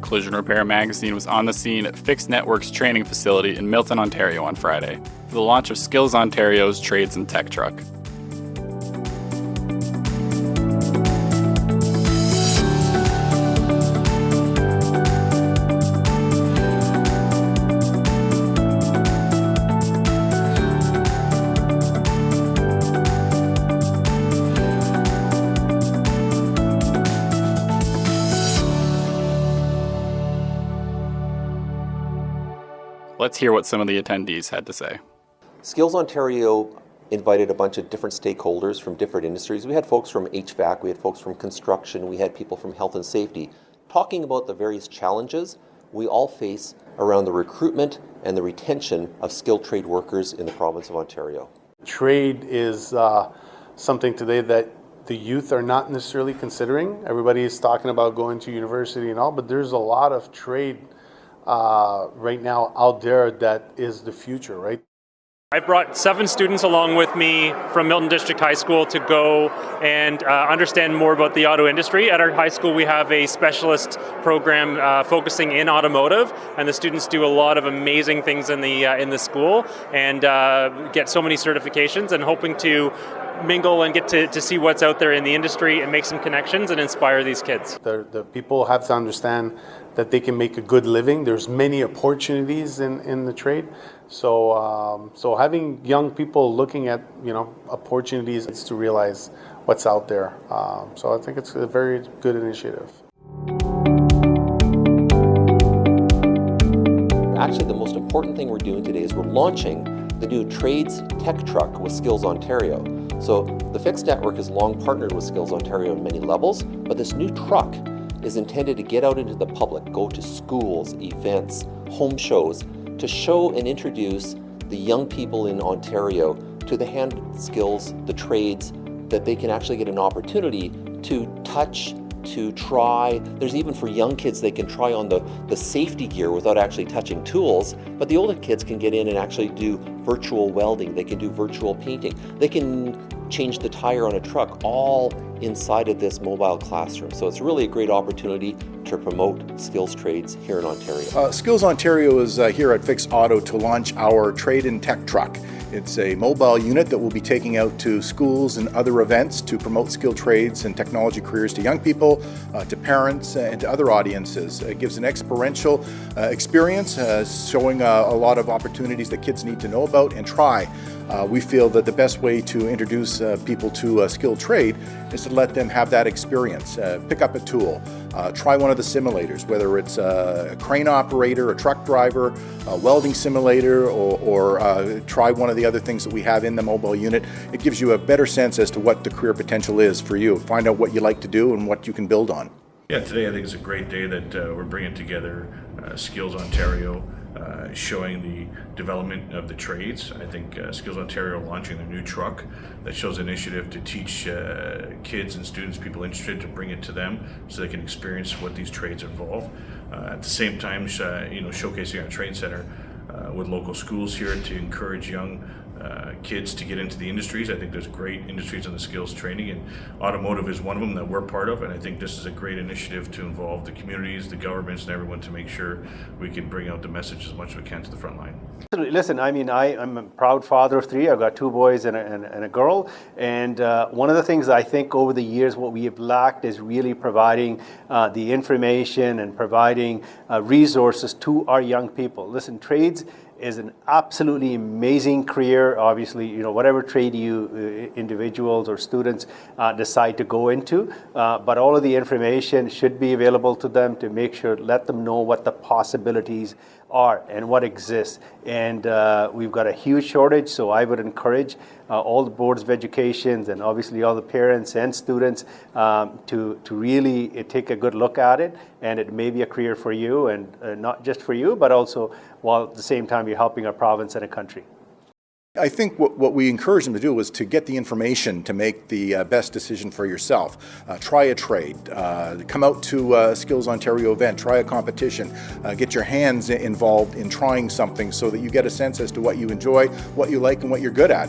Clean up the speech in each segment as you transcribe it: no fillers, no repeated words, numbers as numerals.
Collision Repair magazine was on the scene at Fixed Networks training facility in Milton, Ontario on Friday for the launch of Skills Ontario's Trades and Tech Truck. Let's hear what some of the attendees had to say. Skills Ontario invited a bunch of different stakeholders from different industries. We had folks from HVAC, we had folks from construction, we had people from health and safety, talking about the various challenges we all face around the recruitment and the retention of skilled trade workers in the province of Ontario. Trade is something today that the youth are not necessarily considering. Everybody is talking about going to university and all, but there's a lot of trade right now out there that is the future, right? I brought 7 students along with me from Milton District High School to go and understand more about the auto industry. At our high school, we have a specialist program focusing in automotive, and the students do a lot of amazing things in the school and get so many certifications, and hoping to mingle and get to see what's out there in the industry and make some connections and inspire these kids. The people have to understand that they can make a good living. There's many opportunities in the trade. So having young people looking at opportunities is to realize what's out there. So I think it's a very good initiative. Actually, the most important thing we're doing today is we're launching the new Trades Tech Truck with Skills Ontario. So the Fixed Network has long partnered with Skills Ontario on many levels, but this new truck is intended to get out into the public, go to schools, events, home shows, to show and introduce the young people in Ontario to the hand skills, the trades, that they can actually get an opportunity to touch, to try. There's even for young kids, they can try on the safety gear without actually touching tools, but the older kids can get in and actually do virtual welding, they can do virtual painting, they can change the tire on a truck, all inside of this mobile classroom. So it's really a great opportunity to promote skills trades here in Ontario. Skills Ontario is here at Fix Auto to launch our Trade and Tech Truck. It's a mobile unit that we'll be taking out to schools and other events to promote skilled trades and technology careers to young people, to parents, and to other audiences. It gives an experiential experience, showing a lot of opportunities that kids need to know about and try. We feel that the best way to introduce people to a skilled trade is to let them have that experience. Pick up a tool, try one of the simulators, whether it's a crane operator, a truck driver, a welding simulator, or try one of the other things that we have in the mobile unit. It gives you a better sense as to what the career potential is for you. Find out what you like to do and what you can build on. Yeah, today I think it's a great day that we're bringing together Skills Ontario, showing the development of the trades. I think Skills Ontario launching their new truck that shows initiative to teach kids and students, people interested, to bring it to them so they can experience what these trades involve. At the same time, showcasing our trade center with local schools here to encourage young kids to get into the industries. I think there's great industries in the skills training, and automotive is one of them that we're part of, and I think this is a great initiative to involve the communities, the governments, and everyone to make sure we can bring out the message as much as we can to the front line. Listen, I mean, I'm a proud father of 3. I've got 2 boys and a girl, and one of the things I think over the years what we have lacked is really providing the information and providing resources to our young people. Listen, trades is an absolutely amazing career. Obviously, whatever trade you individuals or students decide to go into, but all of the information should be available to them to make sure, let them know what the possibilities are and what exists. And we've got a huge shortage, so I would encourage all the boards of education and obviously all the parents and students to really take a good look at it. And it may be a career for you, and not just for you, but also while at the same time you're helping our province and a country. I think what we encourage them to do is to get the information to make the best decision for yourself. Try a trade, come out to a Skills Ontario event, try a competition, get your hands involved in trying something so that you get a sense as to what you enjoy, what you like, and what you're good at.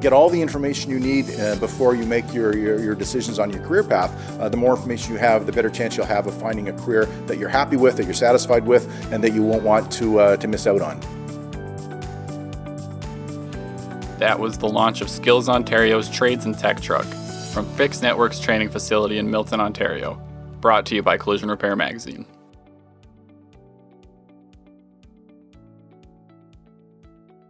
Get all the information you need before you make your decisions on your career path. The more information you have, the better chance you'll have of finding a career that you're happy with, that you're satisfied with, and that you won't want to miss out on. That was the launch of Skills Ontario's Trades and Tech Truck from Fix Networks Training Facility in Milton, Ontario, brought to you by Collision Repair Magazine.